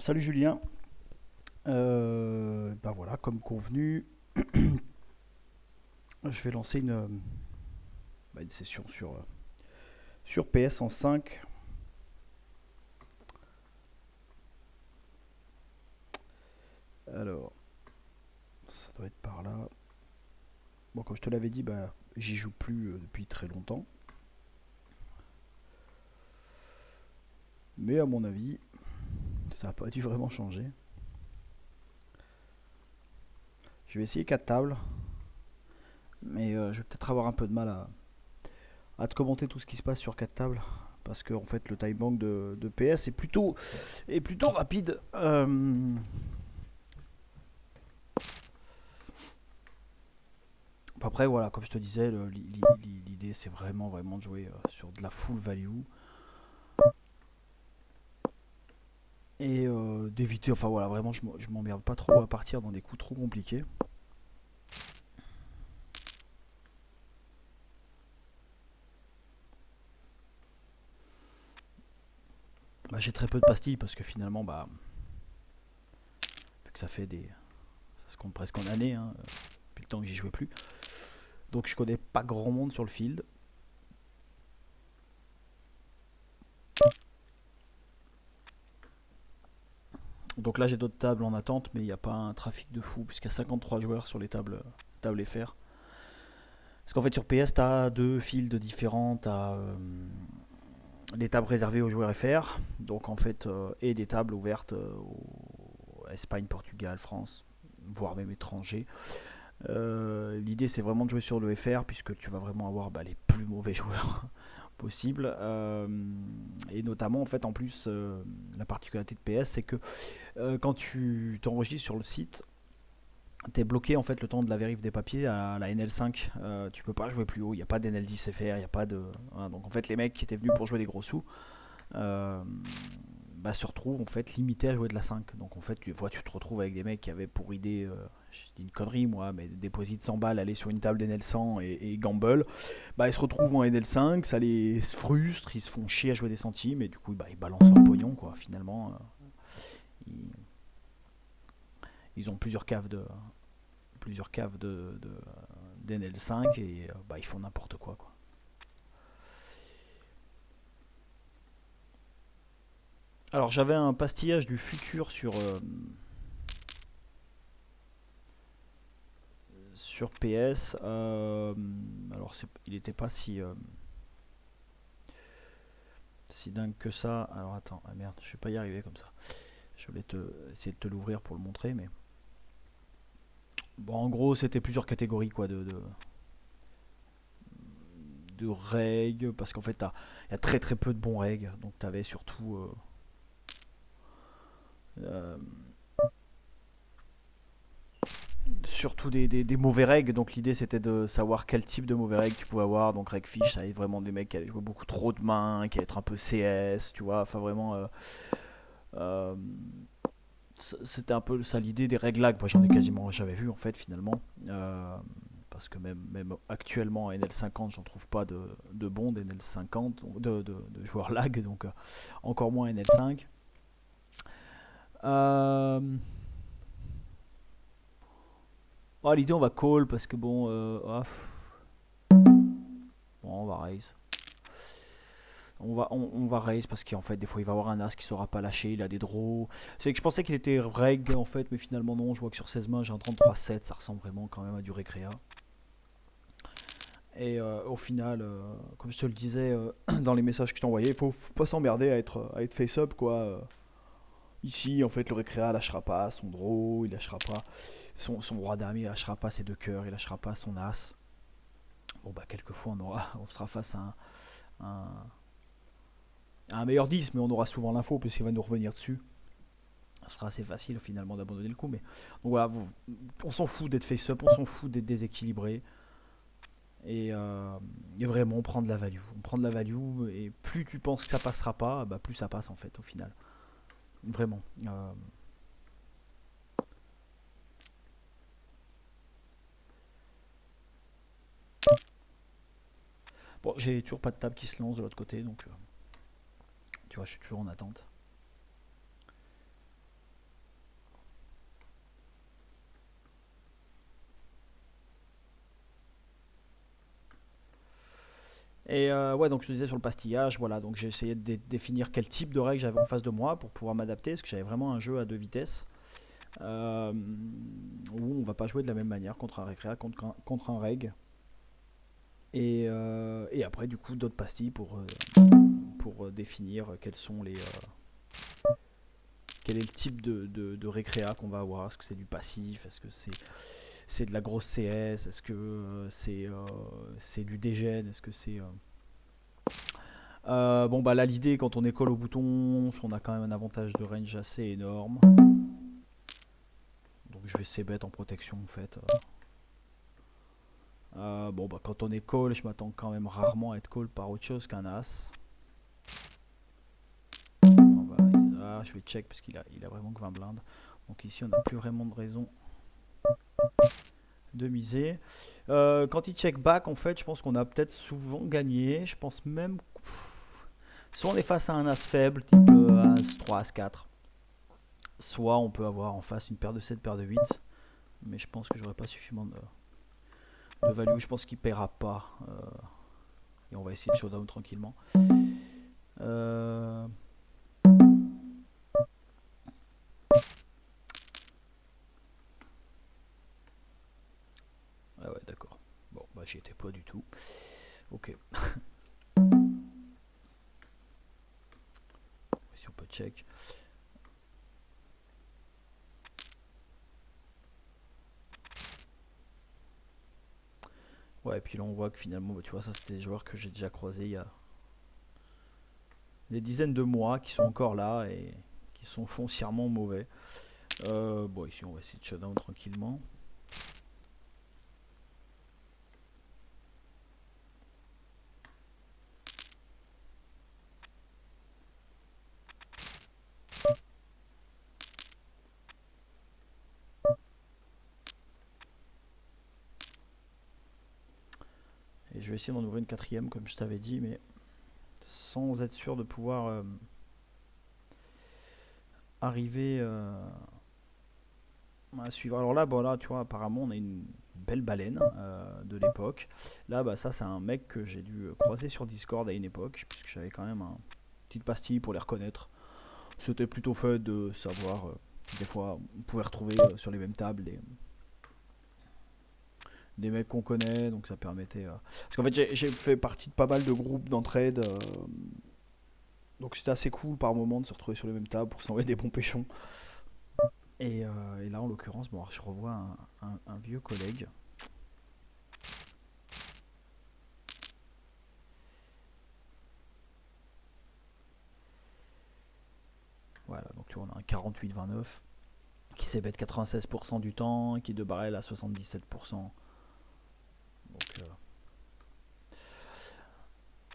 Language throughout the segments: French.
Salut Julien. Ben voilà, comme convenu, je vais lancer une session sur PS en 5. Alors, ça doit être par là. Bon, comme je te l'avais dit, bah, j'y joue plus depuis très longtemps. Mais à mon avis, ça n'a pas dû vraiment changer. Je vais essayer 4 tables, mais je vais peut-être avoir un peu de mal à te commenter tout ce qui se passe sur 4 tables. Parce que en fait, le time bank de PS est plutôt rapide. Après, voilà, comme je te disais, l'idée c'est vraiment de jouer sur de la full value et d'éviter, enfin voilà, vraiment je m'emmerde pas trop à partir dans des coups trop compliqués. Bah, j'ai très peu de pastilles parce que finalement, bah, vu que ça se compte presque en années, hein, depuis le temps que j'y jouais plus. Donc je connais pas grand monde sur le field. Donc là j'ai d'autres tables en attente, mais il n'y a pas un trafic de fou, puisqu'il y a 53 joueurs sur les tables FR. Parce qu'en fait sur PS, tu as deux fields différents, tu as des tables réservées aux joueurs FR, donc en fait, et des tables ouvertes aux Espagne, Portugal, France, voire même étrangers. L'idée c'est vraiment de jouer sur le FR, puisque tu vas vraiment avoir les plus mauvais joueurs possibles. Et notamment en fait en plus la particularité de PS c'est que quand tu t'enregistres sur le site, t'es bloqué en fait le temps de la vérif des papiers à la NL5. Tu peux pas jouer plus haut, il n'y a pas d'NL10 FR, il n'y a pas de. Voilà, donc en fait les mecs qui étaient venus pour jouer des gros sous euh, se retrouvent en fait limités à jouer de la 5. Donc en fait tu te retrouves avec des mecs qui avaient pour idée, je dis une connerie moi, mais déposer 100 balles, aller sur une table d'NL100 et gamble. Ils se retrouvent en NL5, ça les frustre, ils se font chier à jouer des centimes et du coup ils balancent leur pognon quoi. Finalement, ils, ils ont plusieurs caves d'NL5 et ils font n'importe quoi. Alors j'avais un pastillage du futur sur PS. Alors il n'était pas si dingue que ça. Alors attends, ah merde, je vais pas y arriver comme ça. Je voulais essayer de te l'ouvrir pour le montrer, mais bon, en gros c'était plusieurs catégories quoi de règles, parce qu'en fait il y a très très peu de bons règles, donc tu avais euh, surtout des mauvais règles. Donc l'idée c'était de savoir quel type de mauvais règles tu pouvais avoir. Donc règle fiche, ça avait vraiment des mecs qui allaient jouer beaucoup trop de mains, qui allaient être un peu CS, tu vois. Enfin vraiment, euh, c'était un peu ça l'idée des règles lag. Moi j'en ai quasiment jamais vu en fait finalement. Parce que même actuellement à NL50 j'en trouve pas de bons d'NL50 de joueurs lag, donc encore moins NL5. euh, L'idée on va call parce que bon, bon on va raise. On va raise parce qu'en fait des fois il va avoir un as qui saura pas lâcher, il a des draws. C'est que je pensais qu'il était reg en fait, mais finalement non, je vois que sur 16 mains j'ai un 33-7, ça ressemble vraiment quand même à du récréa. Et au final, comme je te le disais dans les messages que je t'envoyais, faut pas s'emmerder à être face-up quoi. Ici en fait le récréa lâchera pas son draw, il lâchera pas son roi dame, il lâchera pas ses deux cœurs, il lâchera pas son as. Bon quelquefois on sera face un, un meilleur 10, mais on aura souvent l'info puisqu'il va nous revenir dessus. Ça sera assez facile finalement d'abandonner le coup. Mais donc voilà, on s'en fout d'être face-up, on s'en fout d'être déséquilibré. Et vraiment, on prend de la value. On prend de la value et plus tu penses que ça passera pas, plus ça passe en fait au final. Vraiment. Bon, j'ai toujours pas de table qui se lance de l'autre côté, donc tu vois, je suis toujours en attente. Et ouais, donc je te disais sur le pastillage, voilà, donc j'ai essayé de définir quel type de règles j'avais en face de moi pour pouvoir m'adapter, parce que j'avais vraiment un jeu à deux vitesses, euh, où on va pas jouer de la même manière contre un récréa, contre un reg. Et après, du coup, d'autres pastilles pour définir quel est le type de récréa qu'on va avoir. Est-ce que c'est du passif? Est-ce que c'est de la grosse CS? Est-ce que c'est du dégène? Est-ce que c'est bon, bah là, l'idée, quand on école au bouton, on a quand même un avantage de range assez énorme. Donc je vais c-bet en protection en fait. Bon, bah quand on est call, je m'attends quand même rarement à être call par autre chose qu'un as. Bon, bah, je vais check parce qu'il a vraiment que 20 blindes. Donc ici, on n'a plus vraiment de raison de miser. Quand il check back, en fait, je pense qu'on a peut-être souvent gagné. Je pense même. Soit on est face à un as faible, type as 3, as 4. Soit on peut avoir en face une paire de 7, paire de 8. Mais je pense que j'aurai pas suffisamment de value. Je pense qu'il paiera pas. Et on va essayer de showdown tranquillement. Euh... Ah ouais, d'accord. Bon, bah j'y étais pas du tout. Ok. Si on peut check. Ouais, et puis là on voit que finalement, bah, tu vois, ça c'était des joueurs que j'ai déjà croisés il y a des dizaines de mois qui sont encore là et qui sont foncièrement mauvais. Bon, ici on va essayer de shutdown tranquillement. Et je vais essayer d'en ouvrir une quatrième comme je t'avais dit, mais sans être sûr de pouvoir arriver à suivre. Alors là, bon, là, tu vois, apparemment, on a une belle baleine de l'époque. Là, bah, ça, c'est un mec que j'ai dû croiser sur Discord à une époque, puisque j'avais quand même une petite pastille pour les reconnaître. C'était plutôt fun de savoir. Des fois, on pouvait retrouver sur les mêmes tables des mecs qu'on connaît, donc ça permettait. Parce qu'en fait, j'ai fait partie de pas mal de groupes d'entraide. Donc c'était assez cool par moment de se retrouver sur les mêmes tables pour s'envoyer des bons péchons. Et là, en l'occurrence, bon, je revois un vieux collègue. Voilà, donc tu vois, on a un 48-29 qui s'est bet 96% du temps, qui est de barrel à 77%. Donc,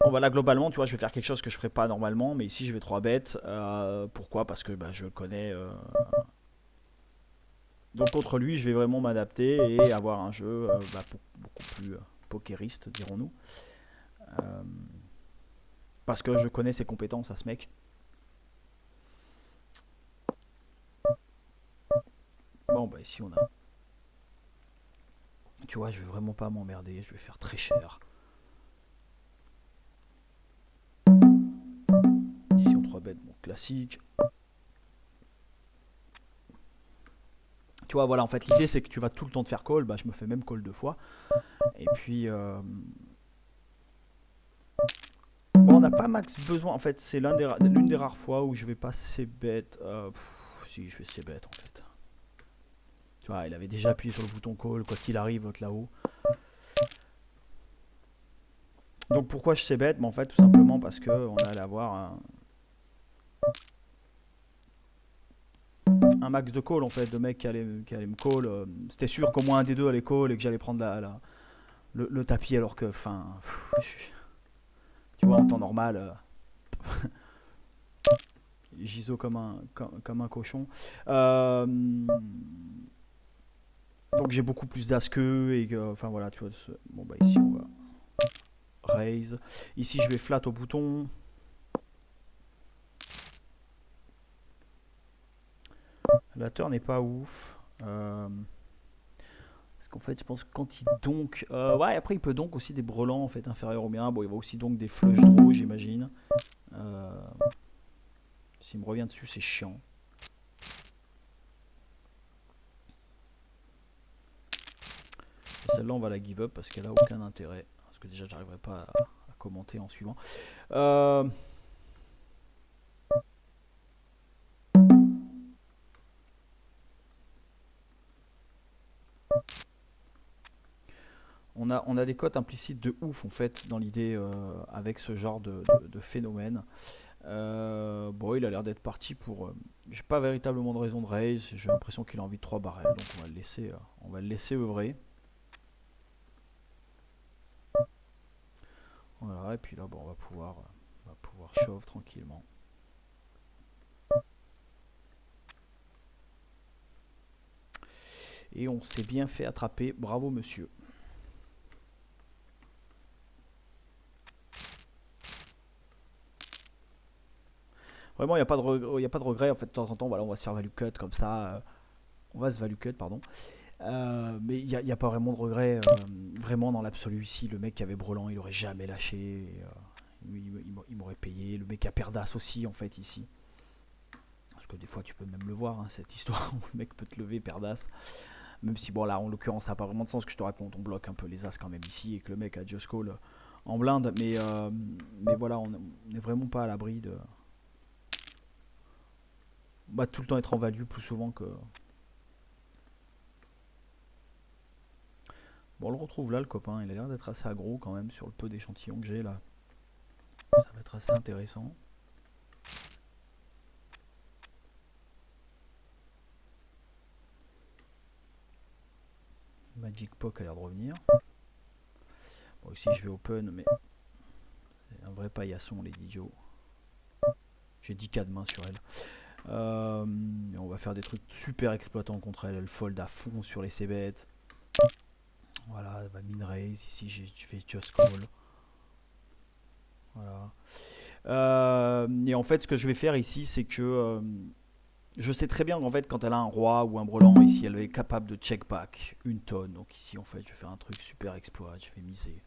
bon, bah là, globalement, tu vois, je vais faire quelque chose que je ferais pas normalement, mais ici, je vais 3 bêtes. Pourquoi? Parce que bah, je connais. Donc, contre lui, je vais vraiment m'adapter et avoir un jeu bah, beaucoup plus pokériste, dirons-nous. Euh, parce que je connais ses compétences à ce mec. Bon, bah ici, on a. Tu vois, je vais vraiment pas m'emmerder, je vais faire très cher. Ici, on 3 bêtes, bon, classique. Tu vois, voilà, en fait, l'idée c'est que tu vas tout le temps te faire call. Bah, je me fais même call 2 fois. Et puis, bon, on n'a pas max besoin. En fait, c'est l'une des rares fois où je vais pas c-bet. Si, je vais c-bet en fait. Tu vois, il avait déjà appuyé sur le bouton call, quoi qu'il arrive, vote là-haut. Donc, pourquoi je c-bet? En fait, tout simplement parce qu'on allait avoir un max de call en fait, de mecs qui allaient me call. C'était sûr qu'au moins un des deux allait call et que j'allais prendre le tapis alors que, enfin, tu vois, en temps normal, Giso comme un cochon. Euh, donc j'ai beaucoup plus d'as qu'eux et enfin voilà, tu vois. Bon bah ici on va raise. Ici je vais flat au bouton. La turn n'est pas ouf. Parce qu'en fait, je pense que quand il donk. Ouais, après, il peut donc aussi des brelans en fait inférieurs au mien. Bon, il va aussi donc des flush draws, j'imagine. Euh, S'il me revient dessus, c'est chiant. Celle-là, on va la give up parce qu'elle a aucun intérêt. Parce que déjà, j'arriverai pas à commenter en suivant. Euh, on a des cotes implicites de ouf en fait dans l'idée avec ce genre de phénomène. Bon, il a l'air d'être parti pour. J'ai pas véritablement de raison de raise. J'ai l'impression qu'il a envie de 3 barrels. Donc on va le laisser œuvrer. Voilà, et puis là, bon, on va pouvoir shove tranquillement. Et on s'est bien fait attraper. Bravo, monsieur. Vraiment, il n'y a pas de regret. En fait, de temps en temps, voilà, on va se faire value cut comme ça. On va se value cut, pardon. Mais il n'y a pas vraiment de regret. Vraiment, dans l'absolu, ici, le mec qui avait Brelan, il aurait jamais lâché. Il m'aurait payé. Le mec à Perdas aussi, en fait, ici. Parce que des fois, tu peux même le voir, hein, cette histoire où le mec peut te lever, Perdas. Même si, bon, là, en l'occurrence, ça n'a pas vraiment de sens que je te raconte. On bloque un peu les as quand même ici et que le mec a just call en blinde. Mais voilà, on n'est vraiment pas à l'abri de. Bah, tout le temps être en value plus souvent que. Bon, on le retrouve là, le copain. Il a l'air d'être assez aggro quand même sur le peu d'échantillons que j'ai là. Ça va être assez intéressant. Magic Pock a l'air de revenir. Bon, ici je vais open, mais c'est un vrai paillasson, Lady Joe. J'ai 10k de main sur elle. On va faire des trucs super exploitants contre elle. Elle fold à fond sur les c-bet. Voilà, elle va min raise. Ici, je fais just call. Voilà. Et en fait, ce que je vais faire ici, c'est que je sais très bien qu'en fait, quand elle a un roi ou un brelan, ici, elle est capable de check back une tonne. Donc ici, en fait, je vais faire un truc super exploit. Je vais miser.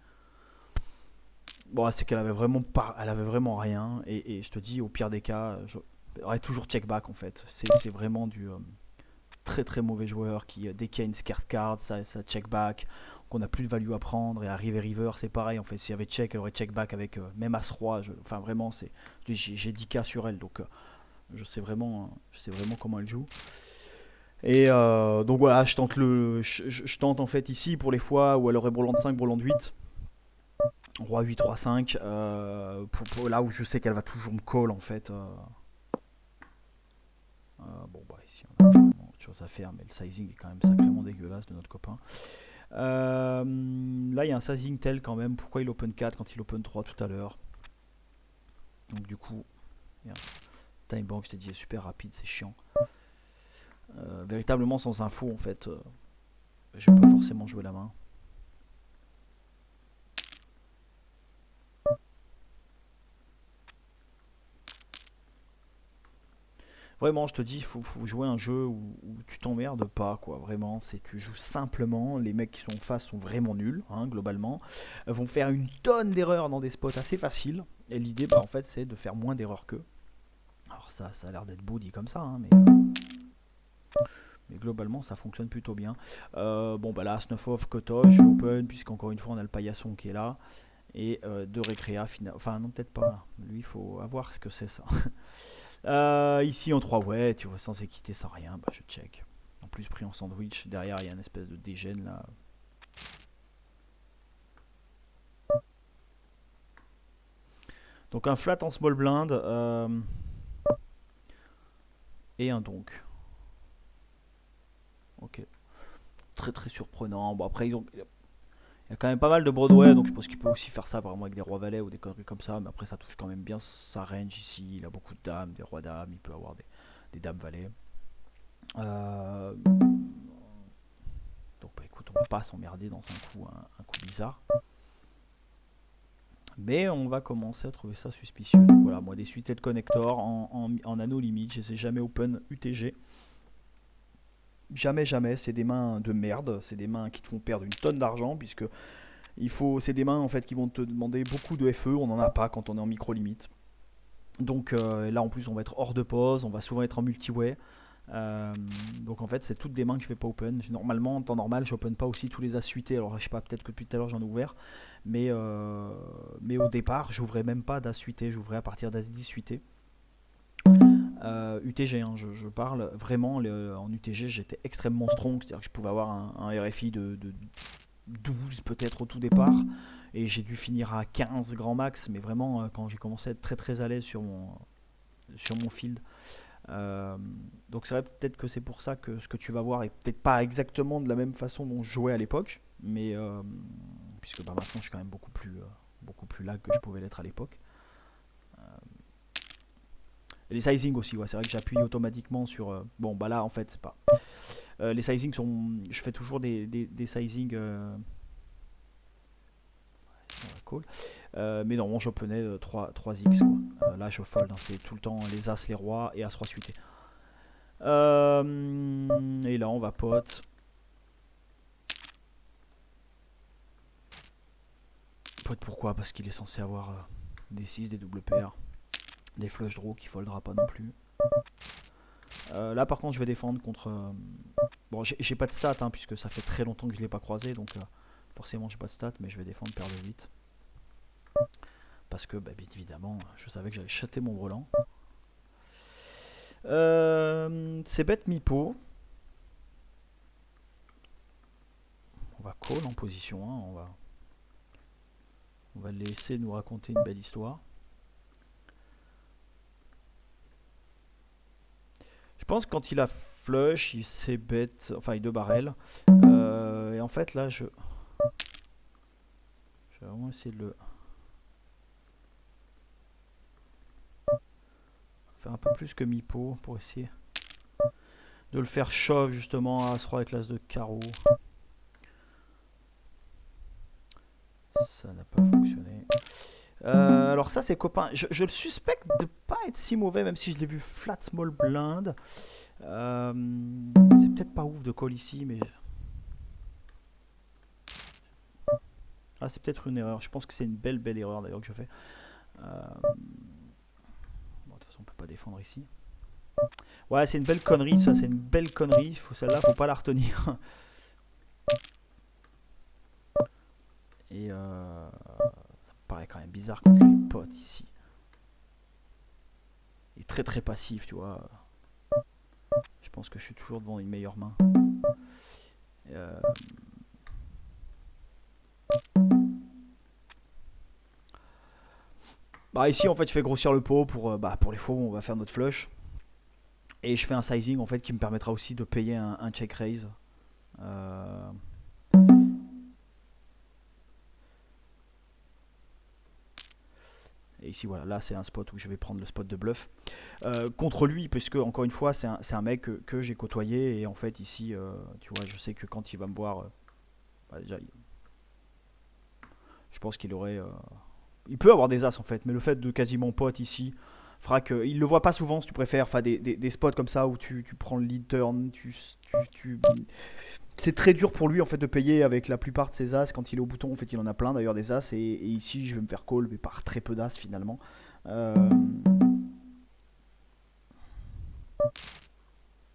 Bon, c'est qu'elle avait vraiment pas, elle avait vraiment rien. Et je te dis, au pire des cas, j'aurais toujours check back en fait. C'est vraiment du très très mauvais joueur qui, dès qu'il y a une scared card, ça check back. Qu'on n'a plus de value à prendre. Et arriver river, c'est pareil en fait. S'il y avait check, elle aurait check back avec même as roi. Enfin, vraiment, j'ai 10k sur elle. Donc, je sais vraiment comment elle joue. Et donc voilà, je tente en fait ici pour les fois où elle aurait brelan de 5, brelan de 8. Roi 8, roi 5. Pour là où je sais qu'elle va toujours me call en fait. Bon, bah ici on a vraiment autre chose à faire, mais le sizing est quand même sacrément dégueulasse de notre copain. Là il y a un sizing tel quand même. Pourquoi il open 4 quand il open 3 tout à l'heure? Donc du coup, time bank, je t'ai dit, est super rapide, c'est chiant. Véritablement sans info en fait, je vais pas forcément jouer la main. Vraiment, je te dis, il faut jouer un jeu où tu t'emmerdes pas, quoi. Vraiment, tu joues simplement. Les mecs qui sont en face sont vraiment nuls, hein, globalement. Vont faire une tonne d'erreurs dans des spots assez faciles. Et l'idée, bah, en fait, c'est de faire moins d'erreurs qu'eux. Alors ça a l'air d'être beau dit comme ça, hein, mais globalement, ça fonctionne plutôt bien. Bon, bah là, snuff off, cut off, je fais open, puisqu'encore une fois, on a le paillasson qui est là. Et de récréa, enfin, non, peut-être pas. Lui, il faut avoir ce que c'est ça. Ici en 3 ouais, tu vois, sans équité, sans rien, bah je check. En plus pris en sandwich, derrière il y a une espèce de dégène là. Donc un flat en small blind et un donk. Ok. Très très surprenant. Bon après il y a quand même pas mal de Broadway, donc je pense qu'il peut aussi faire ça par exemple avec des rois valets ou des conneries comme ça, mais après ça touche quand même bien sa range ici, il a beaucoup de dames, des rois dames, il peut avoir des dames valets. Donc bah écoute, on va pas s'emmerder dans un coup bizarre. Mais on va commencer à trouver ça suspicieux. Donc voilà, moi des suited connectors en anneau limite, je les ai jamais open UTG. Jamais, jamais, c'est des mains de merde, c'est des mains qui te font perdre une tonne d'argent, puisque c'est des mains en fait qui vont te demander beaucoup de FE, on n'en a pas quand on est en micro limite. Donc là en plus on va être hors de pause, on va souvent être en multi-way. Euh, donc en fait c'est toutes des mains que je fais pas open. Normalement en temps normal je open pas aussi tous les as suités. Alors je sais pas, peut-être que depuis tout à l'heure j'en ai ouvert, mais au départ j'ouvrais même pas d'as suité, j'ouvrais à partir d'as 10 suité. UTG, hein, je parle vraiment en UTG j'étais extrêmement strong, c'est-à-dire que je pouvais avoir un RFI de 12 peut-être au tout départ, et j'ai dû finir à 15 grand max, mais vraiment quand j'ai commencé à être très très à l'aise sur mon field. Euh, donc c'est vrai peut-être que c'est pour ça que ce que tu vas voir est peut-être pas exactement de la même façon dont je jouais à l'époque, mais puisque bah, maintenant je suis quand même beaucoup plus lag que je pouvais l'être à l'époque. Et les sizing aussi, ouais, c'est vrai que j'appuie automatiquement sur. Bon, bah là en fait, c'est pas. Les sizing sont. Je fais toujours des sizing. Cool. Mais non, j'openais 3x quoi. Là je fold, hein, c'est tout le temps les as, les rois et as roi suité. Et là on va pot. Pot pourquoi? Parce qu'il est censé avoir des 6, des doubles paires, des flush draws qui foldera pas non plus. Là par contre je vais défendre contre. Bon j'ai pas de stats hein, puisque ça fait très longtemps que je l'ai pas croisé, donc forcément j'ai pas de stats, mais je vais défendre paire de 8. Parce que bah, bien évidemment je savais que j'allais chatter mon brelan. C'est bête mi-pot. On va call en position 1, on va le laisser nous raconter une belle histoire. Je pense que quand il a flush, il sait bet, enfin il deux barrel. Et en fait là je vais vraiment essayer de le faire un peu plus que mi-pot pour essayer de le faire shove justement à As-Roi avec l'As de carreau. Ça n'a pas fonctionné. Alors ça c'est copain. Je le suspecte de pas être si mauvais, même si je l'ai vu flat small blind. C'est peut-être pas ouf de call ici, mais ah c'est peut-être une erreur. Je pense que c'est une belle erreur d'ailleurs que je fais. Bon, de toute façon on peut pas défendre ici. Ouais, c'est une belle connerie, ça, c'est une belle connerie. Celle-là, faut pas la retenir. Et ça me paraît quand même bizarre contre les potes ici. Il est très très passif, tu vois. Je pense que je suis toujours devant une meilleure main. Bah ici en fait je fais grossir le pot pour les fois où on va faire notre flush. Et je fais un sizing en fait qui me permettra aussi de payer un check raise. Et ici voilà, là c'est un spot où je vais prendre le spot de bluff contre lui, puisque encore une fois c'est un mec que j'ai côtoyé, et en fait ici tu vois, je sais que quand il va me voir bah, déjà je pense qu'il aurait il peut avoir des as en fait, mais le fait de quasiment pot ici fera qu'il le voit pas souvent si tu préfères, enfin des spots comme ça où tu prends le lead turn, c'est très dur pour lui en fait de payer avec la plupart de ses as quand il est au bouton. En fait il en a plein d'ailleurs des as, et ici je vais me faire call mais par très peu d'as finalement.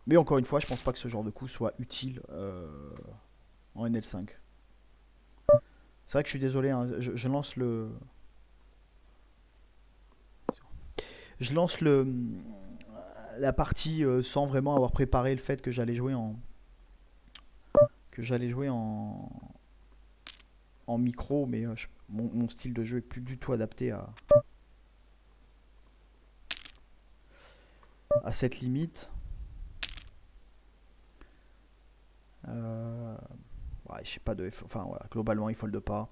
Mais encore une fois je pense pas que ce genre de coup soit utile en NL5. C'est vrai que je suis désolé, hein, je lance la partie sans vraiment avoir préparé le fait que j'allais jouer en micro, mais mon style de jeu est plus du tout adapté à cette limite. Ouais, je sais pas de. Enfin voilà, globalement il fold pas.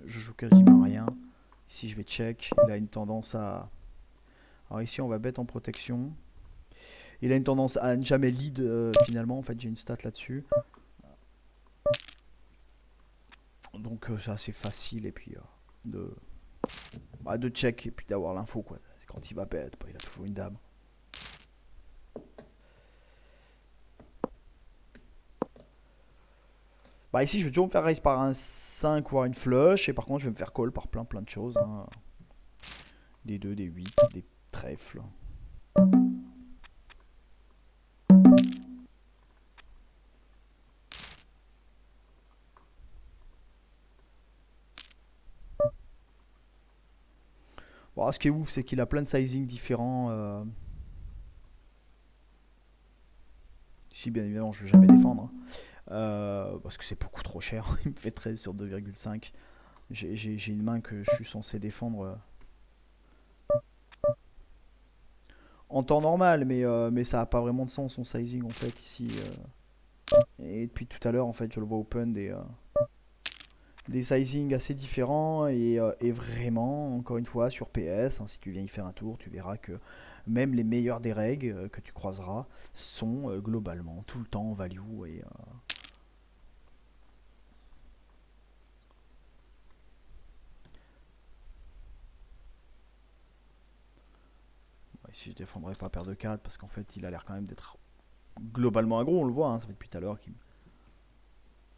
Je joue quasiment rien. Ici je vais check. Il a une tendance à. Alors ici on va bet en protection. Il a une tendance à ne jamais lead finalement. En fait j'ai une stat là-dessus. Donc c'est assez facile, et puis de check et puis d'avoir l'info quoi. Quand il va bet, bah, il a toujours une dame. Bah ici je vais toujours me faire raise par un 5 voire une flush. Et par contre je vais me faire call par plein de choses. Hein. Des 2, des 8, des trèfles. Bon, ce qui est ouf, c'est qu'il a plein de sizing différents. Ici, bien évidemment, je ne vais jamais défendre. Parce que c'est beaucoup trop cher. Il me fait 13 sur 2,5. J'ai une main que je suis censé défendre en temps normal, mais ça n'a pas vraiment de sens son sizing en fait ici. Et depuis tout à l'heure, en fait, je le vois open des sizings assez différents et vraiment, encore une fois, sur PS, hein, si tu viens y faire un tour, tu verras que même les meilleurs des règles que tu croiseras sont globalement tout le temps en value ici je défendrai pas paire de 4 parce qu'en fait il a l'air quand même d'être globalement aggro, on le voit, hein, ça fait depuis tout à l'heure qu'il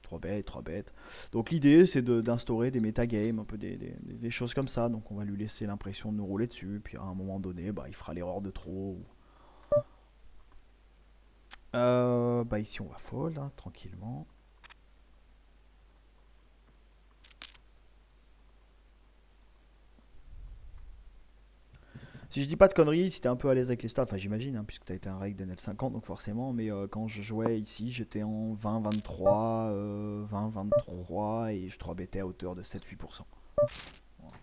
3 bêtes, 3 bêtes. Donc l'idée c'est d'instaurer des metagames, un peu des choses comme ça. Donc on va lui laisser l'impression de nous rouler dessus. Puis à un moment donné, bah, il fera l'erreur de trop. Bah ici on va fold, hein, tranquillement. Si je dis pas de conneries, si t'es un peu à l'aise avec les stats, enfin j'imagine, hein, puisque t'as été un reg d'NL50, donc forcément, mais quand je jouais ici, j'étais en 20-23, 20-23, et je 3-bettais à hauteur de 7-8%. Voilà.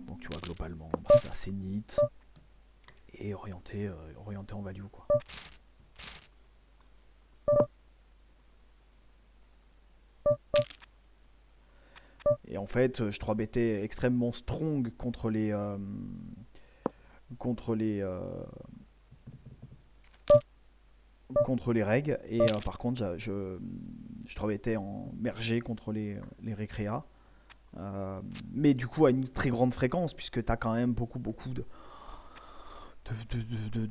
Donc tu vois, globalement, bah, c'est assez neat, et orienté en value, quoi. Et en fait, je 3-bettais extrêmement strong contre les... contre les... contre les regs et par contre je 3-bettais en mergé contre les récréas. Mais du coup à une très grande fréquence puisque tu as quand même beaucoup de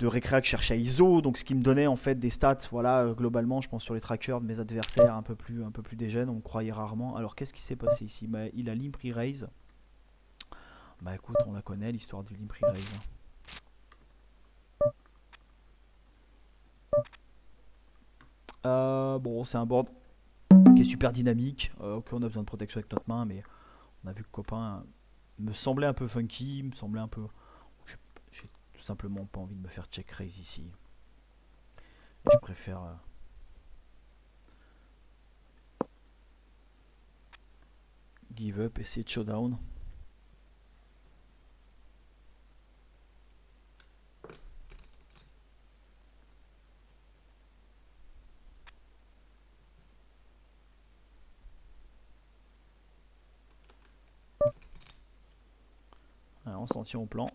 récréa que je cherchais à ISO, donc ce qui me donnait en fait des stats, voilà, globalement je pense sur les trackers de mes adversaires un peu plus dégènes, on me croyait rarement. Alors qu'est-ce qui s'est passé ici? Bah, il a limp raise. Bah écoute, on la connaît l'histoire du limp raise. Bon, c'est un board qui est super dynamique, ok, on a besoin de protection avec notre main, mais on a vu que le copain me semblait un peu funky, me semblait un peu... J'ai tout simplement pas envie de me faire check raise ici. Je préfère... give up, essayer de showdown. Alors, on s'en tient au plan.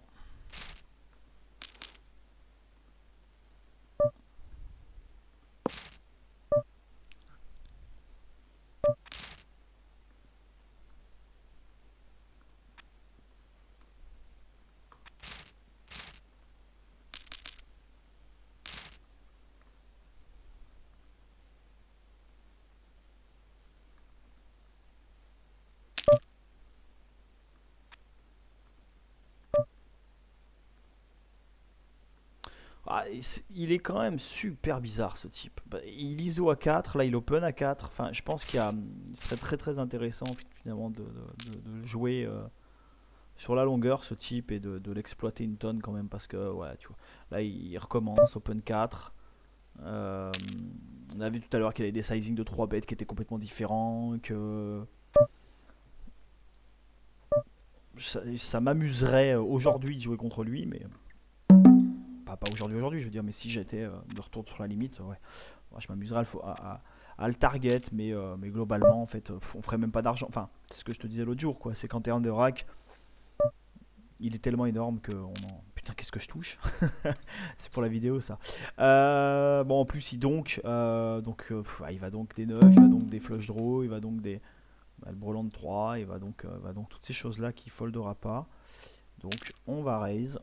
Ah, il est quand même super bizarre ce type. Bah, il ISO à 4, là il open à 4. Enfin, je pense qu'il serait très intéressant finalement de le jouer sur la longueur ce type et de l'exploiter une tonne quand même parce que ouais, tu vois, là il recommence open 4. Euh, on a vu tout à l'heure qu'il avait des sizing de 3 bêtes qui étaient complètement différents, que ça m'amuserait aujourd'hui de jouer contre lui, mais pas aujourd'hui, je veux dire, mais si j'étais de retour sur la limite, ouais, je m'amuserais à le target, mais globalement, en fait, on ferait même pas d'argent. Enfin, c'est ce que je te disais l'autre jour, quoi. C'est qu'en termes de rack, il est tellement énorme que putain, qu'est-ce que je touche. C'est pour la vidéo, ça. Bon, en plus, il va donc des 9, il va donc des flush draw, il va donc des le brelan de 3, il va donc toutes ces choses-là qui foldera pas. Donc, on va raise.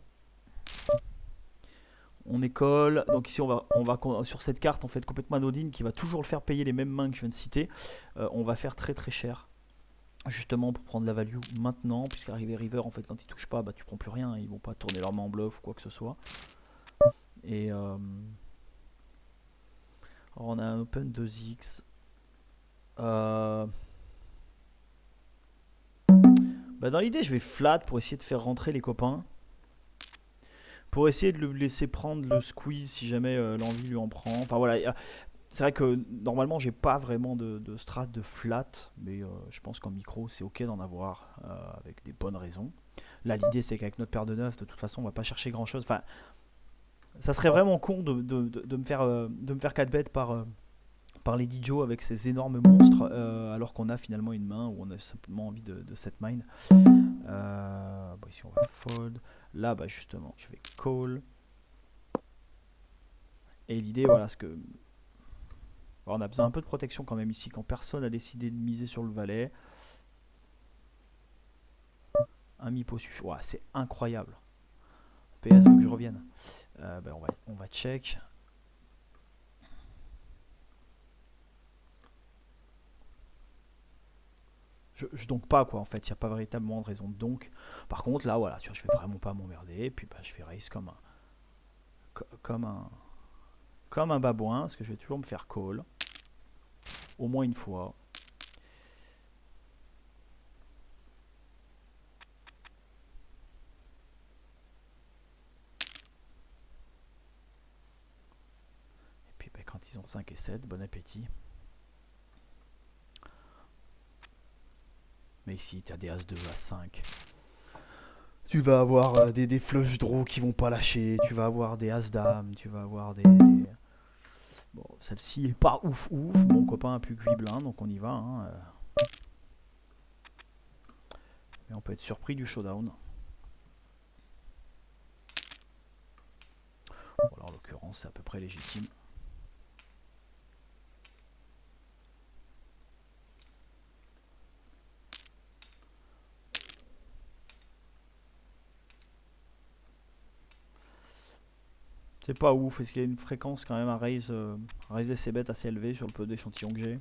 On école. Donc ici, sur cette carte, en fait, complètement anodine, qui va toujours le faire payer les mêmes mains que je viens de citer. On va faire très très cher. Justement pour prendre la value maintenant, puisqu'arriver river, en fait, quand ils touchent pas, bah tu prends plus rien. Ils vont pas tourner leur main en bluff ou quoi que ce soit. Et on a un open 2x. Bah dans l'idée, je vais flat pour essayer de faire rentrer les copains. Pour essayer de le laisser prendre le squeeze si jamais l'envie lui en prend. Enfin voilà, c'est vrai que normalement j'ai pas vraiment de strat de flat, mais je pense qu'en micro c'est ok d'en avoir avec des bonnes raisons. Là l'idée c'est qu'avec notre paire de 9, de toute façon on va pas chercher grand chose. Enfin, ça serait vraiment con de me faire 4 bêtes par Lady Joe avec ces énormes monstres alors qu'on a finalement une main où on a simplement envie de set mine. Bon, ici on va fold. Là bah justement je vais call. Et l'idée voilà ce que... Alors, on a besoin un peu de protection quand même ici quand personne a décidé de miser sur le valet. Un mi-pot suffit. Ouais, c'est incroyable. PS veut que je revienne. Ben on va check. Je donc pas quoi en fait, il n'y a pas véritablement de raison de donc. Par contre là voilà, tu vois, je vais vraiment pas m'emmerder. Puis bah, je vais raise comme un babouin, parce que je vais toujours me faire call. Au moins une fois. Et puis bah, quand ils ont 5 et 7, bon appétit. Mais ici tu as des As 2, As 5. Tu vas avoir des flush draws qui vont pas lâcher, tu vas avoir des As-Dame, tu vas avoir des... Bon, celle-ci est pas ouf ouf, mon copain a plus que 8 blindes, donc on y va. Hein. Mais on peut être surpris du showdown. Bon, alors en l'occurrence, c'est à peu près légitime. C'est pas ouf, est-ce qu'il y a une fréquence quand même à raiser ses bêtes assez élevée sur le peu d'échantillons que j'ai.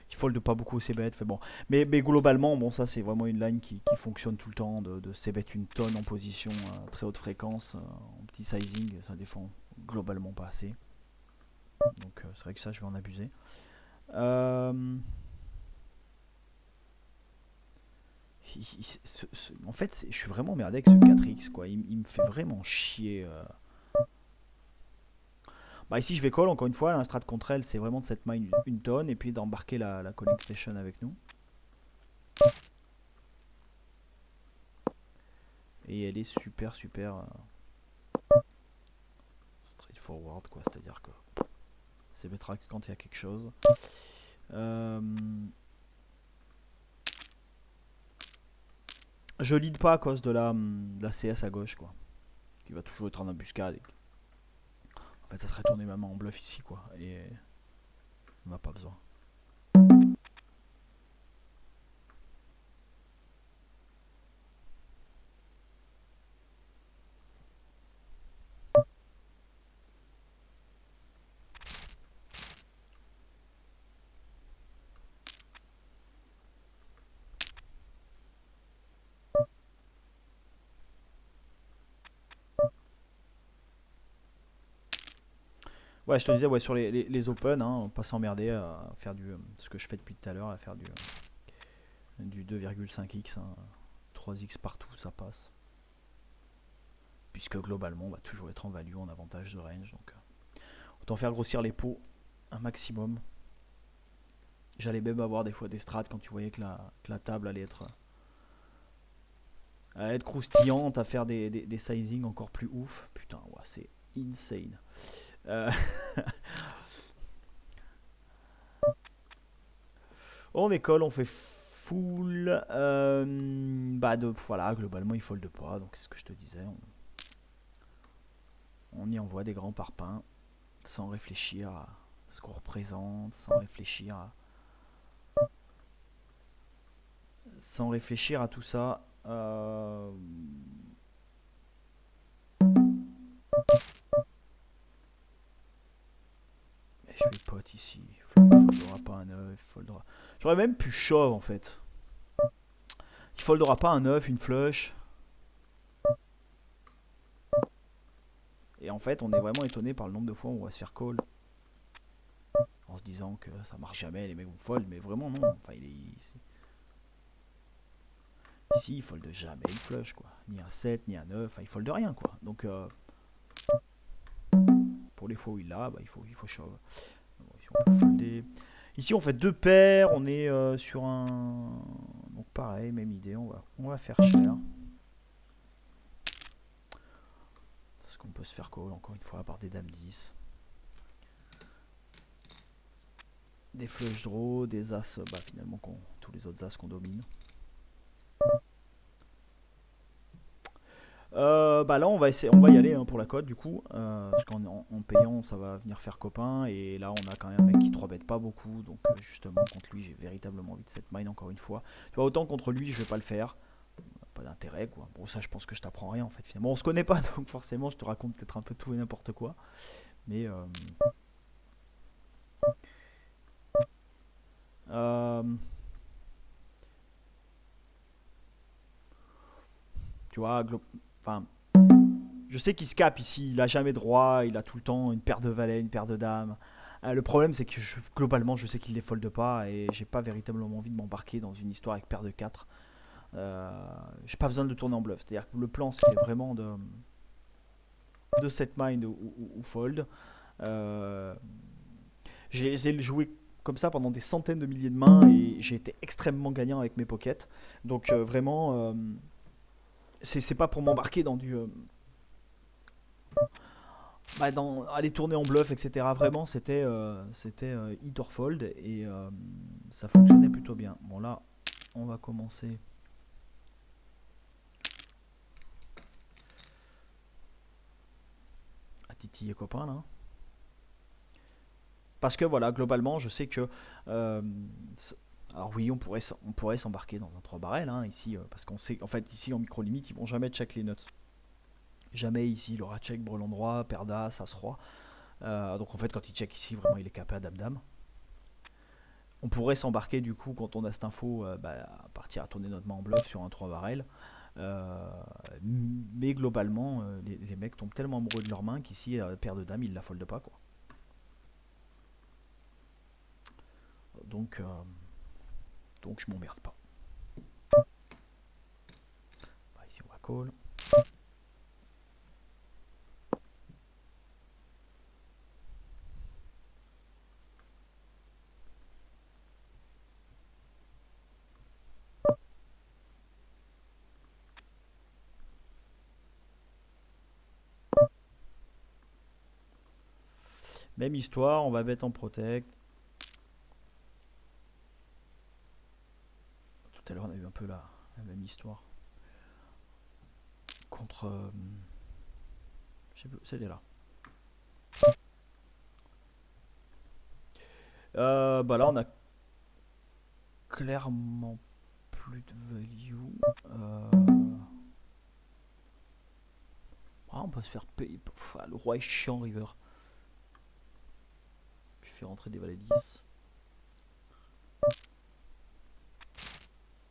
Il fold pas beaucoup ses bêtes, fait bon. Mais globalement, bon ça c'est vraiment une line qui fonctionne tout le temps, de ses bêtes une tonne en position à très haute fréquence, en petit sizing, ça défend globalement pas assez. Donc c'est vrai que ça je vais en abuser. En fait, je suis vraiment emmerdé avec ce 4x quoi. Il me fait vraiment chier. Bah ici je vais call encore une fois, la strat contre elle c'est vraiment de cette mine une tonne et puis d'embarquer la calling station avec nous. Et elle est super straightforward quoi, c'est-à-dire que c'est bêtera que quand il y a quelque chose. Je lead pas à cause de la CS à gauche quoi, qui va toujours être en embuscade. En fait ça serait tourner ma main en bluff ici quoi, et on n'a pas besoin. Ouais, je te disais, ouais, sur les open, hein, pas s'emmerder à faire ce que je fais depuis tout à l'heure, à faire du 2,5x, hein, 3x partout, ça passe. Puisque globalement, on va toujours être en value, en avantage de range. Donc, autant faire grossir les pots un maximum. J'allais même avoir des fois des strats quand tu voyais que la table allait être croustillante, à faire des sizing encore plus ouf. Putain, ouais, c'est insane. On école, on fait full. Voilà, globalement, il fold pas. Donc, c'est ce que je te disais. On y envoie des grands parpaings sans réfléchir à ce qu'on représente, sans réfléchir à tout ça. pot ici. Il foldera pas un 9. J'aurais même pu shove en fait. Il foldera pas un 9, une flush. Et en fait, on est vraiment étonné par le nombre de fois où on va se faire call. En se disant que ça marche jamais, les mecs vont fold, mais vraiment non. Enfin, ici, il fold jamais une flush, quoi. Ni un 7, ni un 9, enfin, il fold rien, quoi. Donc, pour les fois où il l'a, bah, il faut shove. Bon, ici, on peut folder. Ici, on fait deux paires, on est sur un... Donc, pareil, même idée, on va faire cher. Parce qu'on peut se faire call, encore une fois, par des dames 10. Des flush draw, des as, bah, finalement, tous les autres as qu'on domine. Bah là on va y aller hein, pour la cote du coup, parce qu'en payant ça va venir faire copain, et là on a quand même un mec qui 3 bête pas beaucoup, donc justement contre lui j'ai véritablement envie de set mine encore une fois. Tu vois, autant contre lui je vais pas le faire, pas d'intérêt quoi. Bon, ça je pense que je t'apprends rien en fait, finalement on se connaît pas donc forcément je te raconte peut-être un peu tout et n'importe quoi, mais tu vois, enfin, je sais qu'il se cap ici, il a jamais droit, il a tout le temps une paire de valets, une paire de dames. Le problème c'est que globalement je sais qu'il les folde pas, et j'ai pas véritablement envie de m'embarquer dans une histoire avec paire de 4. J'ai pas besoin de le tourner en bluff, c'est-à-dire que le plan c'était vraiment de set mind ou fold. J'ai joué comme ça pendant des centaines de milliers de mains et j'ai été extrêmement gagnant avec mes pockets. Donc vraiment, c'est pas pour m'embarquer dans du... aller tourner en bluff, etc. Vraiment, c'était hit or fold, et ça fonctionnait plutôt bien. Bon, là, on va commencer à titiller copain là. Parce que voilà, globalement, je sais que. Alors oui, on pourrait s'embarquer dans un 3 barrel hein, ici, parce qu'on sait, en fait, ici en micro limite, ils vont jamais check les nuts. Jamais ici, il aura check brelan droit, paire d'as, as roi. Donc en fait, quand il check ici, vraiment, il est capé à dame-dame. On pourrait s'embarquer du coup, quand on a cette info, à partir à tourner notre main en bluff sur un 3 barrel. Mais globalement, les mecs tombent tellement amoureux de leur main qu'ici, paire de dames, ils la foldent pas, quoi. Donc, je m'emmerde pas. Ici, on va call. Même histoire, on va bet en protect. Tout à l'heure, on a eu un peu la même histoire. Contre. Je sais plus, c'était là. Bah là, on a clairement plus de value. On peut se faire payer. Le roi est chiant, river. Je fais rentrer des valets 10.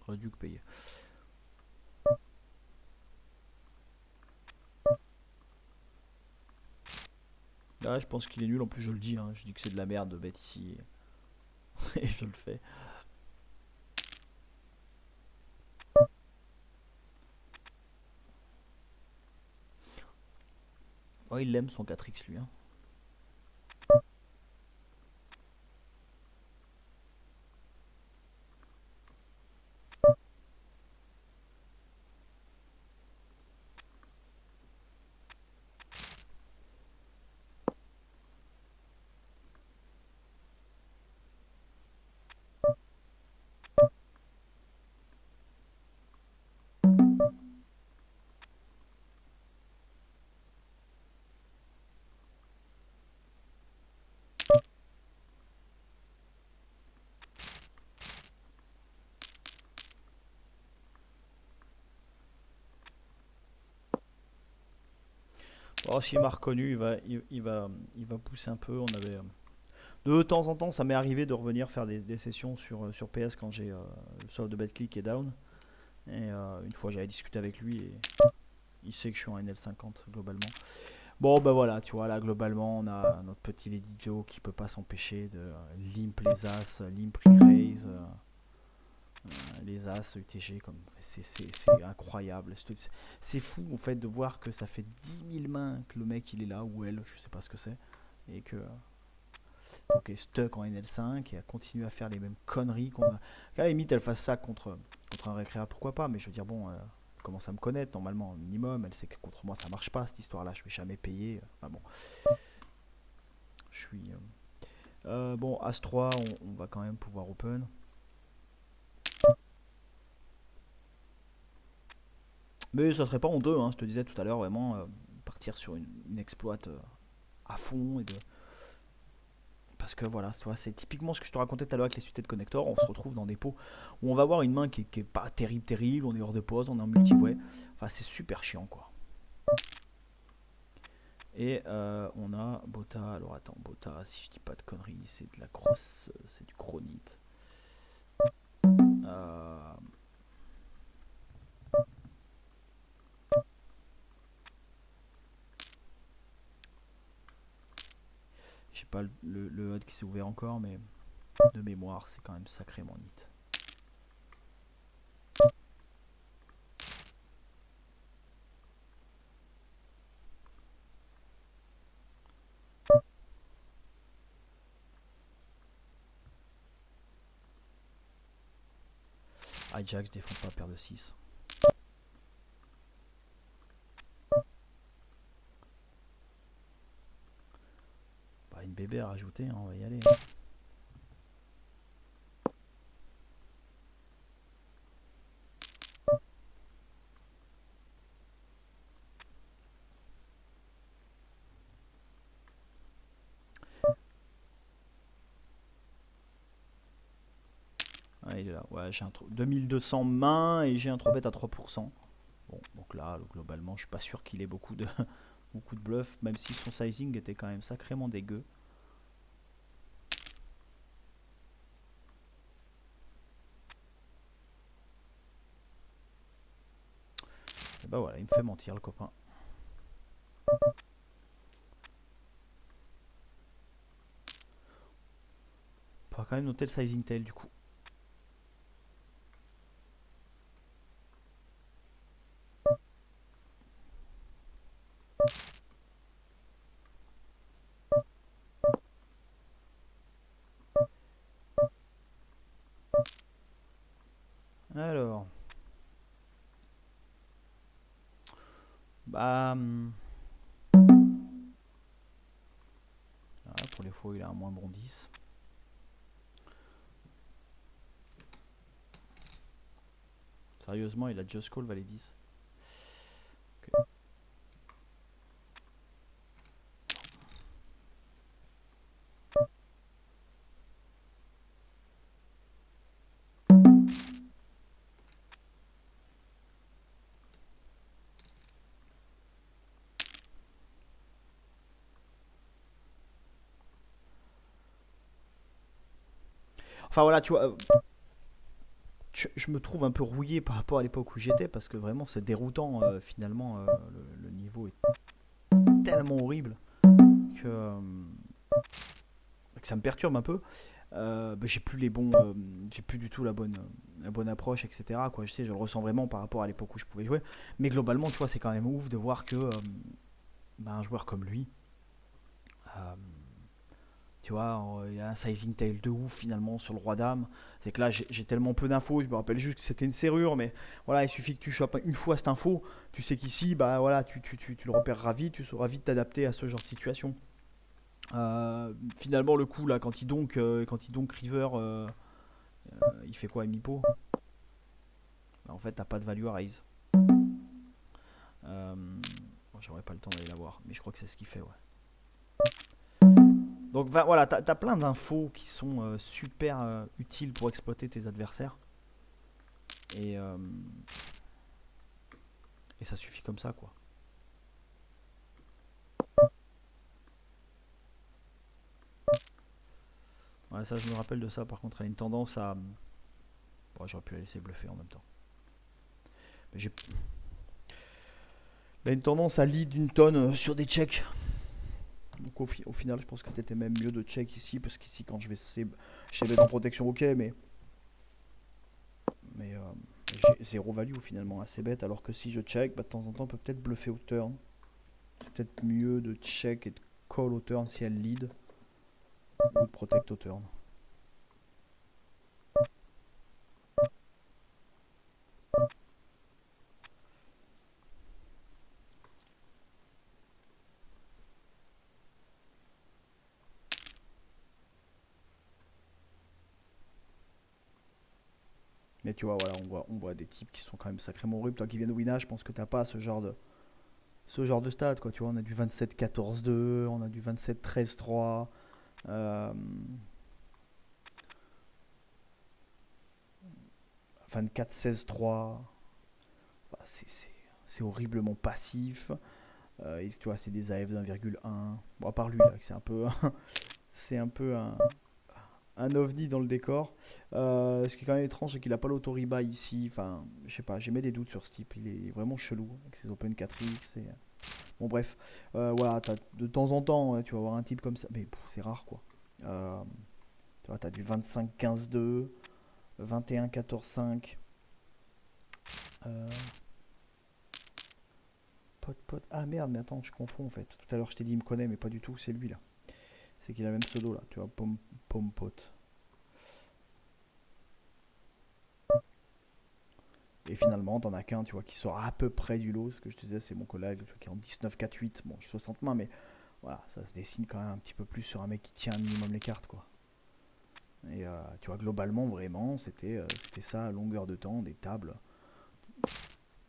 J'aurais dû payer. Là, je pense qu'il est nul. En plus, je le dis. Hein. Je dis que c'est de la merde de bet ici. Et je le fais. Oh, il l'aime son 4x lui. Hein. Oh, s'il m'a reconnu, il va pousser un peu. De temps en temps, ça m'est arrivé de revenir faire des sessions sur PS quand j'ai le solve de BetClick qui est down. Et une fois, j'avais discuté avec lui et il sait que je suis en NL50 globalement. Bon, bah voilà, tu vois, là, globalement, on a notre petit Lady Joe qui peut pas s'empêcher de limp les As, limp re-raise, les As, UTG, comme c'est incroyable. C'est fou, en fait, de voir que ça fait 10 000 mains que le mec, il est là, ou elle, je sais pas ce que c'est, et que donc est stuck en NL5 et a continué à faire les mêmes conneries qu'on a. À la limite, elle fasse ça contre un récréa, pourquoi pas, mais je veux dire, bon, elle commence à me connaître normalement, au minimum. Elle sait que contre moi, ça marche pas cette histoire-là, je vais jamais payer. Enfin bon, je suis. Bon, As-3, on va quand même pouvoir open. Mais ça serait pas en deux, hein, je te disais tout à l'heure, vraiment partir sur une exploite à fond et de. Parce que voilà, c'est typiquement ce que je te racontais tout à l'heure avec les suites de connecteurs. On se retrouve dans des pots où on va avoir une main qui est pas terrible, on est hors de pause, on est en multi-way. Enfin, c'est super chiant quoi. Et on a Bota. Alors attends, Bota, si je dis pas de conneries, c'est de la crosse, c'est du chronite. Euh, J'ai pas le HUD qui s'est ouvert encore, mais de mémoire, c'est quand même sacrément nit. Hijack, je défends pas paire de 6. Bah, une bébé à rajouter, hein, on va y aller. Ah, il est là. Ouais, j'ai un 2200 mains et j'ai un 3 bet à 3%. Bon, donc là, globalement, je suis pas sûr qu'il ait beaucoup de, beaucoup de bluff, même si son sizing était quand même sacrément dégueu. Et bah voilà, il me fait mentir le copain. On va quand même noter le sizing tail du coup. Alors, bah, pour les fois, il a un moins bon 10. Sérieusement, il a just call valet 10. Okay. Enfin voilà, tu vois, je me trouve un peu rouillé par rapport à l'époque où j'étais parce que vraiment c'est déroutant finalement. Le niveau est tellement horrible que, que ça me perturbe un peu. Bah, j'ai plus les bons, j'ai plus du tout la bonne approche, etc. Quoi, je sais, je le ressens vraiment par rapport à l'époque où je pouvais jouer. Mais globalement, tu vois, c'est quand même ouf de voir que bah, un joueur comme lui, euh, tu vois, il y a un sizing tail de ouf finalement sur le roi dame. C'est que là, j'ai tellement peu d'infos, je me rappelle juste que c'était une serrure, mais voilà, il suffit que tu chopes une fois cette info, tu sais qu'ici, bah voilà, tu le repéreras vite, tu sauras vite t'adapter à ce genre de situation. Finalement, le coup là, quand il donk river, il fait quoi, Mipo? Bah, en fait, t'as pas de value à raise. Bon, j'aurais pas le temps d'aller la voir, mais je crois que c'est ce qu'il fait, ouais. Donc voilà, t'as plein d'infos qui sont super utiles pour exploiter tes adversaires. Et, euh, et ça suffit comme ça, quoi. Ouais, ça, je me rappelle de ça. Par contre, elle a une tendance à. Bon, j'aurais pu la laisser bluffer en même temps. Mais elle a une tendance à lead d'une tonne sur des checks. Donc au final, je pense que c'était même mieux de check ici. Parce qu'ici, quand je vais chez en protection, ok, mais j'ai zéro value finalement, assez bête. Alors que si je check, bah, de temps en temps, on peut peut-être bluffer au turn. C'est peut-être mieux de check et de call au turn si elle lead. Ou de protect au turn. Mais tu vois, voilà, on voit des types qui sont quand même sacrément horribles. Toi qui viens de Winage, je pense que t'as pas ce genre de stats, quoi. Tu vois, on a du 27-14-2, on a du 27-13-3, 24-16-3. Bah, c'est horriblement passif. Tu vois, c'est des AF d'1,1. Bon, à part lui, là, c'est un peu, c'est un peu un ovni dans le décor. Ce qui est quand même étrange, c'est qu'il a pas l'auto-rebuy ici. Enfin, je sais pas, j'ai mis des doutes sur ce type. Il est vraiment chelou avec ses open 4x. Bon, bref, voilà, de temps en temps, tu vas avoir un type comme ça, mais c'est rare quoi. Euh, Tu vois, t'as du 25-15-2, 21-14-5. Euh, Pote. Ah merde, mais attends, je confonds en fait. Tout à l'heure, je t'ai dit, il me connaît, mais pas du tout, c'est lui là. C'est qu'il a le même pseudo là, tu vois, Pote. Et finalement, t'en as qu'un, tu vois, qui sort à peu près du lot. Ce que je te disais, c'est mon collègue, tu vois, qui est en 19-4-8. Bon, je suis 60 mains, mais voilà, ça se dessine quand même un petit peu plus sur un mec qui tient un minimum les cartes, quoi. Et tu vois, globalement, vraiment, c'était ça à longueur de temps, des tables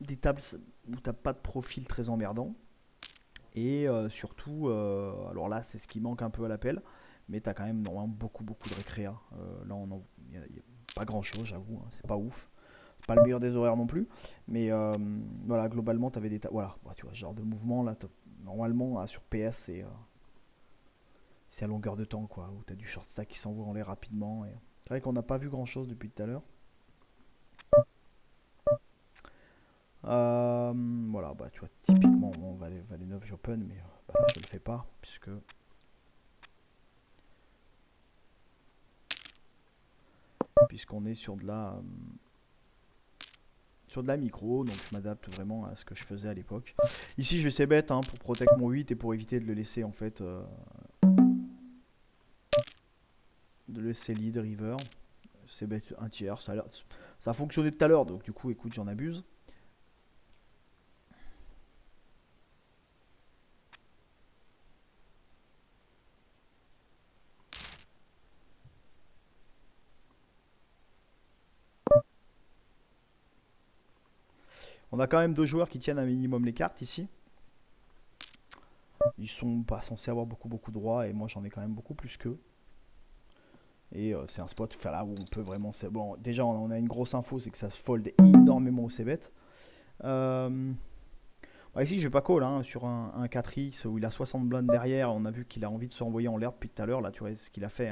où t'as pas de profil très emmerdant. Et surtout, alors là, c'est ce qui manque un peu à l'appel, mais t'as quand même normalement beaucoup, beaucoup de récréa. Là, y a pas grand chose, j'avoue, hein, c'est pas ouf. C'est pas le meilleur des horaires non plus, mais voilà, globalement, t'avais des tables. Voilà, bah, tu vois, ce genre de mouvement, là, normalement, sur PS, c'est à longueur de temps, quoi, où t'as du short stack qui s'envoie en l'air rapidement. C'est vrai qu'on n'a pas vu grand chose depuis tout à l'heure. Voilà, bah tu vois, typiquement, on va les 9 j'open, mais bah, là, je le fais pas, puisqu'on est sur de la micro, donc je m'adapte vraiment à ce que je faisais à l'époque. Ici, je vais essayer bête pour protect mon 8 et pour éviter de le laisser en fait, de laisser lead river. C'est bête un tiers, ça a fonctionné tout à l'heure, donc du coup, écoute, j'en abuse. On a quand même deux joueurs qui tiennent un minimum les cartes ici. Ils sont pas censés avoir beaucoup beaucoup de droits et moi j'en ai quand même beaucoup plus qu'eux. Et c'est un spot là où on peut vraiment. Bon, déjà on a une grosse info, c'est que ça se fold énormément au c-bet. Ici je vais pas call sur un 4x où il a 60 blindes derrière. On a vu qu'il a envie de se renvoyer en l'air depuis tout à l'heure. Là tu vois ce qu'il a fait.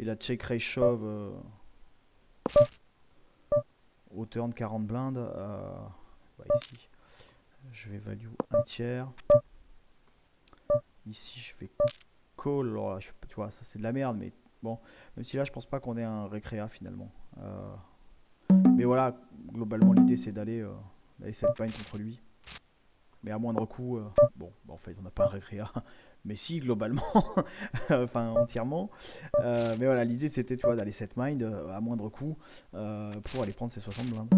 Il a check raise shove au turn 40 blindes. Ici je vais value un tiers. Ici je vais call. Alors là, tu vois ça c'est de la merde, mais bon, même si là je pense pas qu'on ait un récréa finalement. Mais voilà, globalement l'idée c'est d'aller set pine contre lui. Mais à moindre coût, bon, bah, en fait on n'a pas un récréa, mais si globalement, enfin entièrement. Mais voilà, l'idée c'était tu vois d'aller set mind à moindre coût pour aller prendre ses 60 blindes.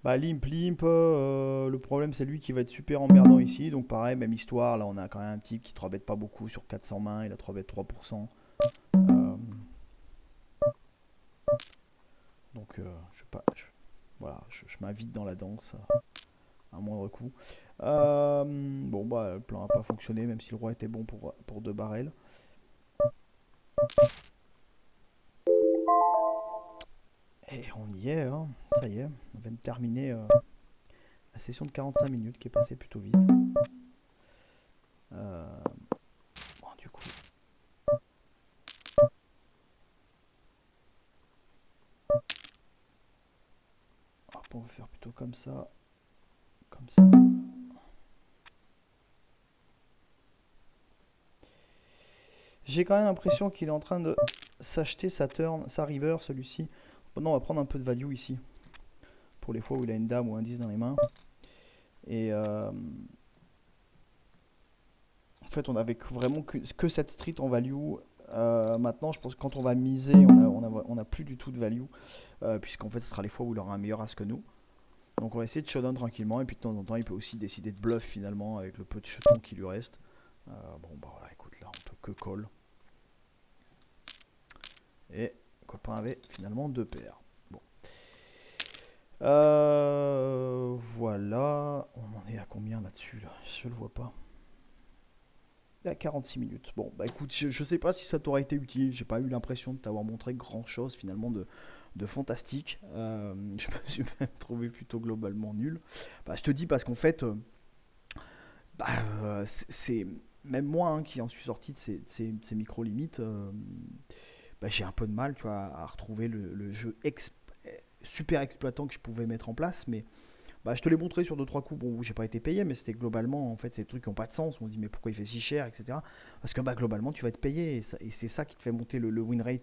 Bah limp, le problème c'est lui qui va être super emmerdant ici, donc pareil, même histoire, là on a quand même un type qui 3 bet pas beaucoup sur 400 mains, il a 3 bet 3%. Donc voilà, je m'invite dans la danse à moindre coût. Bon, bah, le plan n'a pas fonctionné, même si le roi était bon pour 2 barrels. Et on y est, hein. Ça y est, on vient de terminer la session de 45 minutes qui est passée plutôt vite. Bon, du coup, hop, on va faire plutôt comme ça. Comme ça. J'ai quand même l'impression qu'il est en train de s'acheter sa turn, sa river, celui-ci. Maintenant, on va prendre un peu de value ici. Pour les fois où il a une dame ou un 10 dans les mains. Et en fait, on avait vraiment que cette street en value. Maintenant, je pense que quand on va miser, on a plus du tout de value. Puisqu'en fait, ce sera les fois où il aura un meilleur as que nous. Donc on va essayer de showdown tranquillement. Et puis de temps en temps, il peut aussi décider de bluff finalement avec le peu de jetons qui lui reste. Bon, bah voilà, écoute, là, on peut que call. Et le copain avait finalement 2 paires. Bon. Voilà. On en est à combien là-dessus là? Je le vois pas. À 46 minutes. Bon, bah écoute, je sais pas si ça t'aurait été utile. J'ai pas eu l'impression de t'avoir montré grand chose finalement de fantastique. Je me suis même trouvé plutôt globalement nul. Bah, je te dis parce qu'en fait, bah, c'est même moi hein, qui en suis sorti de ces micro-limites. Bah, j'ai un peu de mal tu vois, à retrouver le jeu super exploitant que je pouvais mettre en place. Mais bah, je te l'ai montré sur 2-3 coups. Bon, j'ai pas été payé, mais c'était globalement en fait ces trucs qui n'ont pas de sens. On se dit, mais pourquoi il fait si cher, etc. Parce que bah, globalement, tu vas être payé. Et c'est ça qui te fait monter le win rate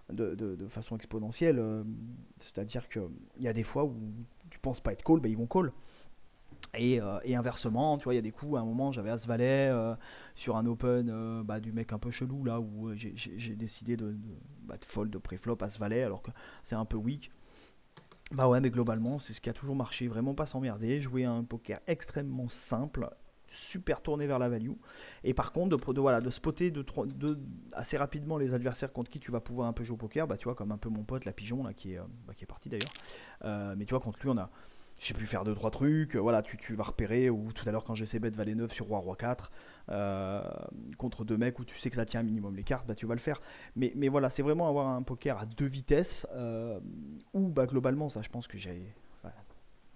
de façon exponentielle. C'est-à-dire qu'il y a des fois où tu penses pas être call, bah, ils vont call. Et inversement, tu vois, il y a des coups, à un moment, j'avais As-Valet sur un open bah, du mec un peu chelou, là, où j'ai décidé de fold de pré-flop As-Valet, alors que c'est un peu weak. Bah ouais, mais globalement, c'est ce qui a toujours marché, vraiment pas s'emmerder, jouer un poker extrêmement simple, super tourné vers la value. Et par contre, voilà, de spotter assez rapidement les adversaires contre qui tu vas pouvoir un peu jouer au poker, bah tu vois, comme un peu mon pote, la pigeon, là, qui est parti d'ailleurs. Mais tu vois, contre lui, j'ai pu faire 2-3 trucs, voilà, tu vas repérer, ou tout à l'heure quand j'ai bet valet 9 sur roi roi 4, contre 2 mecs où tu sais que ça tient un minimum les cartes, bah tu vas le faire. Mais voilà, c'est vraiment avoir un poker à 2 vitesses, où bah, globalement, ça je pense que j'ai... Enfin,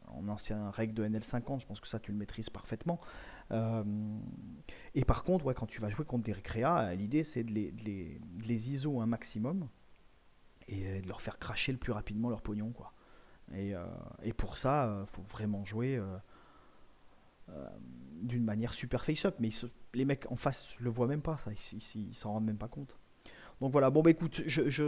en ancien règle de NL50, je pense que ça tu le maîtrises parfaitement. Euh, et par contre, ouais, quand tu vas jouer contre des récréas, l'idée c'est de les ISO un maximum, et de leur faire cracher le plus rapidement leur pognon, quoi. Et pour ça, faut vraiment jouer d'une manière super face-up. Mais les mecs en face le voient même pas, ça. Ils s'en rendent même pas compte. Donc voilà, bon bah écoute, je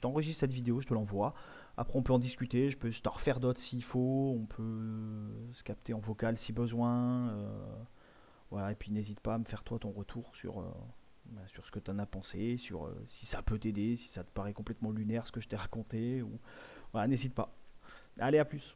t'enregistre cette vidéo, je te l'envoie. Après on peut en discuter, je t'en refaire d'autres s'il faut, on peut se capter en vocal si besoin. Voilà, et puis n'hésite pas à me faire toi ton retour sur ce que tu en as pensé, sur si ça peut t'aider, si ça te paraît complètement lunaire ce que je t'ai raconté. Voilà, n'hésite pas. Allez, à plus.